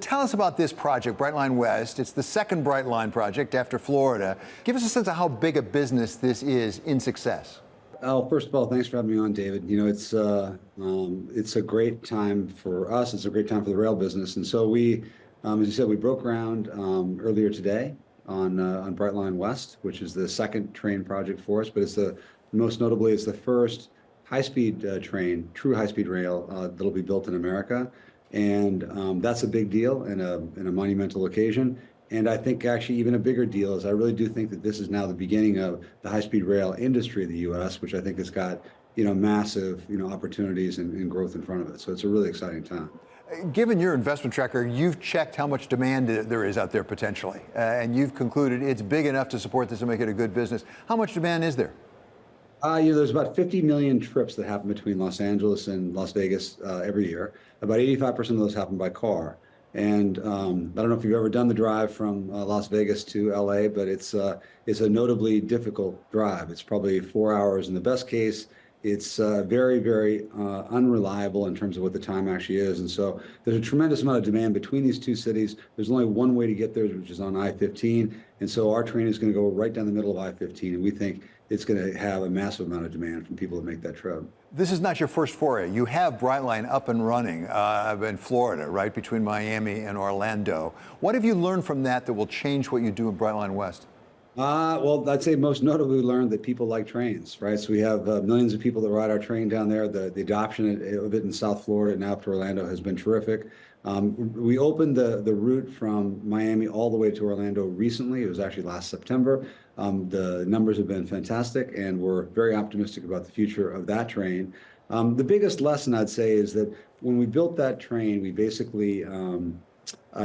tell us about this project, Brightline West. It's the second Brightline project after Florida. Give us a sense of how big a business this is in success. Oh, first of all, thanks for having me on, David. You know, it's a great time for us. It's a great time for the rail business. And so we, as you said, we broke ground earlier today on Brightline West, which is the second train project for us. But it's most notably, it's the first high-speed train, true high-speed rail that'll be built in America. And that's a big deal and a monumental occasion. And I think actually even a bigger deal is I really do think that this is now the beginning of the high-speed rail industry in the U.S., which I think has got, massive, opportunities and growth in front of it. So it's a really exciting time. Given your investment tracker, you've checked how much demand there is out there potentially, and you've concluded it's big enough to support this and make it a good business. How much demand is there? There's about 50 million trips that happen between Los Angeles and Las Vegas every year. About 85% of those happen by car. And I don't know if you've ever done the drive from Las Vegas to LA, but it's a notably difficult drive. It's probably 4 hours in the best case. It's very, very unreliable in terms of what the time actually is. And so there's a tremendous amount of demand between these two cities. There's only one way to get there, which is on I-15. And so our train is going to go right down the middle of I-15. And we think it's going to have a massive amount of demand from people that make that trip. This is not your first foray. You have Brightline up and running in Florida, right, between Miami and Orlando. What have you learned from that will change what you do in Brightline West? Well, I'd say most notably we learned that people like trains, right? So we have millions of people that ride our train down there. The adoption of it in South Florida and now up to Orlando has been terrific. We opened the route from Miami all the way to Orlando recently. It was actually last September. The numbers have been fantastic, and we're very optimistic about the future of that train. The biggest lesson I'd say is that when we built that train, we basically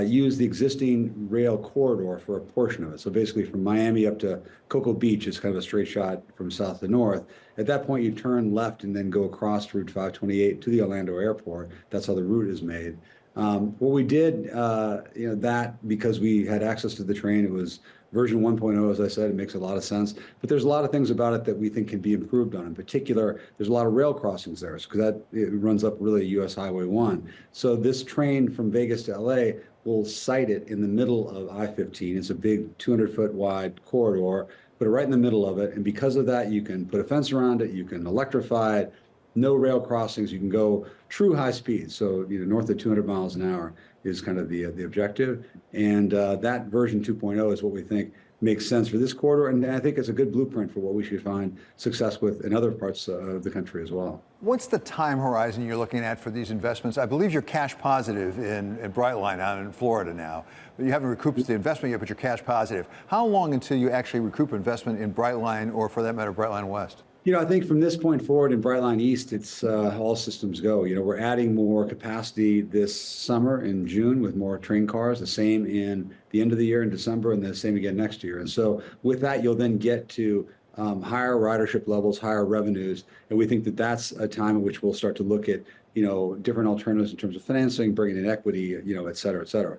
used the existing rail corridor for a portion of it. So basically from Miami up to Cocoa Beach is kind of a straight shot from south to north. At that point, you turn left and then go across Route 528 to the Orlando airport. That's how the route is made. What we did, that because we had access to the train, it was version 1.0, as I said, it makes a lot of sense. But there's a lot of things about it that we think can be improved on. In particular, there's a lot of rail crossings there because it runs up really US Highway 1. So this train from Vegas to LA will site it in the middle of I-15. It's a big 200-foot wide corridor, put it right in the middle of it. And because of that, you can put a fence around it, you can electrify it, no rail crossings, you can go true high speed. So, north of 200 miles an hour is kind of the objective. And that version 2.0 is what we think makes sense for this corridor. And I think it's a good blueprint for what we should find success with in other parts of the country as well. What's the time horizon you're looking at for these investments? I believe you're cash positive in Brightline out in Florida now. You haven't recouped the investment yet, but you're cash positive. How long until you actually recoup investment in Brightline, or for that matter, Brightline West? I think from this point forward in Brightline East, it's all systems go. We're adding more capacity this summer in June with more train cars, the same in the end of the year in December, and the same again next year. And so with that, you'll then get to higher ridership levels, higher revenues. And we think that that's a time in which we'll start to look at, different alternatives in terms of financing, bringing in equity, et cetera, et cetera.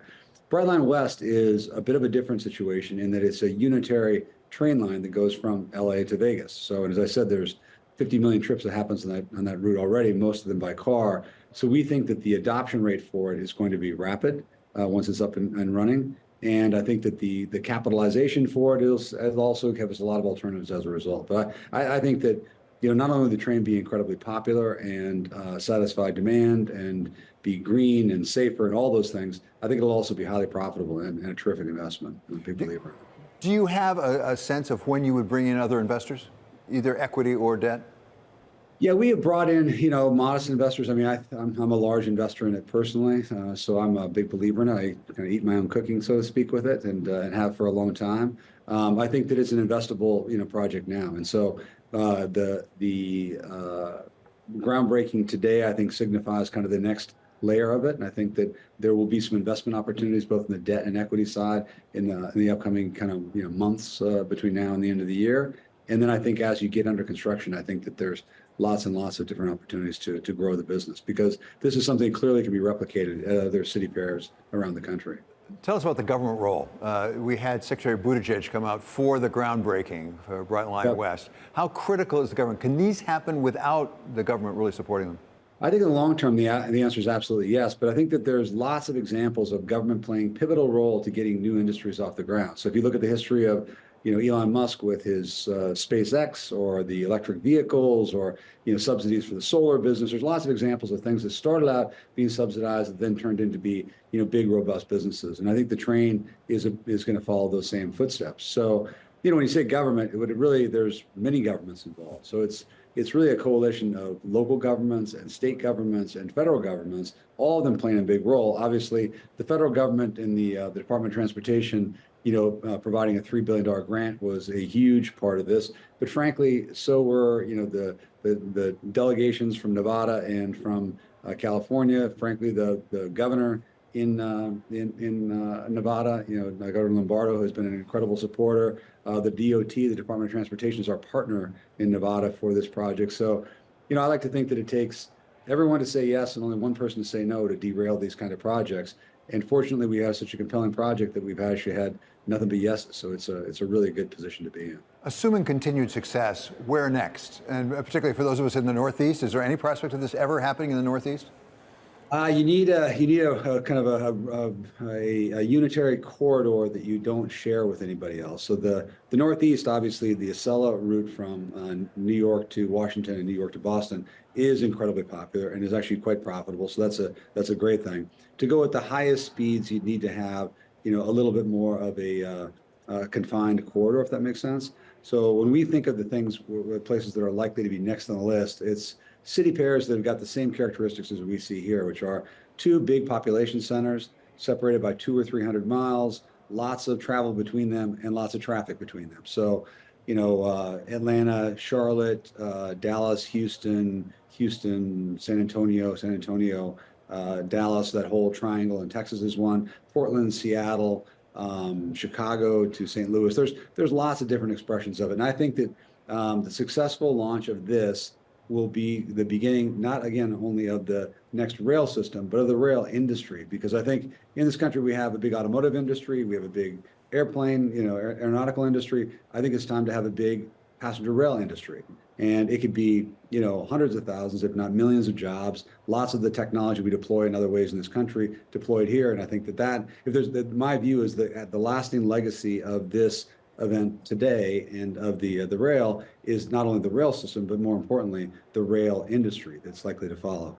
Brightline West is a bit of a different situation in that it's a unitary train line that goes from LA to Vegas. So, and as I said, there's 50 million trips that happens on that route already, most of them by car. So we think that the adoption rate for it is going to be rapid once it's up and running. And I think that the capitalization for it is also give us a lot of alternatives as a result. But I think that not only the train be incredibly popular and satisfy demand and be green and safer and all those things, I think it'll also be highly profitable and a terrific investment. I'm a big believer. Do you have a sense of when you would bring in other investors, either equity or debt? Yeah, we have brought in, modest investors. I mean, I'm a large investor in it personally, so I'm a big believer in it. I kind of eat my own cooking, so to speak, with it, and have for a long time. I think that it's an investable, project now, and so the groundbreaking today, I think, signifies kind of the next layer of it, and I think that there will be some investment opportunities both in the debt and equity side in the upcoming kind of months between now and the end of the year. And then I think as you get under construction, I think that there's lots and lots of different opportunities to grow the business, because this is something clearly can be replicated at other city pairs around the country. Tell us about the government role. We had Secretary Buttigieg come out for the groundbreaking for Brightline West. How critical is the government? Can these happen without the government really supporting them? I think in the long term, the answer is absolutely yes. But I think that there's lots of examples of government playing pivotal role to getting new industries off the ground. So if you look at the history of, Elon Musk with his SpaceX, or the electric vehicles, or subsidies for the solar business, there's lots of examples of things that started out being subsidized and then turned into be big, robust businesses. And I think the train is going to follow those same footsteps. So when you say government, there's many governments involved. So it's really a coalition of local governments and state governments and federal governments, all of them playing a big role. Obviously, the federal government in the Department of Transportation, providing a $3 billion grant was a huge part of this. But frankly, so were, the delegations from Nevada and from California. Frankly, the governor in Nevada, Governor Lombardo has been an incredible supporter. The DOT, the Department of Transportation, is our partner in Nevada for this project. So, I like to think that it takes everyone to say yes and only one person to say no to derail these kind of projects. And fortunately, we have such a compelling project that we've actually had nothing but yeses. So it's a really good position to be in. Assuming continued success, where next? And particularly for those of us in the Northeast, is there any prospect of this ever happening in the Northeast? You need a kind of a unitary corridor that you don't share with anybody else. So the Northeast, obviously, the Acela route from New York to Washington and New York to Boston is incredibly popular and is actually quite profitable. So that's a great thing. To go at the highest speeds, you'd need to have a little bit more of a confined corridor, if that makes sense. So when we think of the places that are likely to be next on the list, it's city pairs that have got the same characteristics as we see here, which are two big population centers separated by 200 or 300 miles, lots of travel between them, and lots of traffic between them. So, Atlanta, Charlotte, Dallas, Houston, San Antonio, Dallas, that whole triangle in Texas is one, Portland, Seattle, Chicago to St. Louis. There's lots of different expressions of it. And I think that the successful launch of this will be the beginning, not again only of the next rail system, but of the rail industry. Because I think in this country we have a big automotive industry, we have a big airplane, aeronautical industry. I think it's time to have a big passenger rail industry, and it could be hundreds of thousands, if not millions, of jobs. Lots of the technology we deploy in other ways in this country deployed here, and I think that my view is that the lasting legacy of this event today and of the rail is not only the rail system, but more importantly, the rail industry that's likely to follow.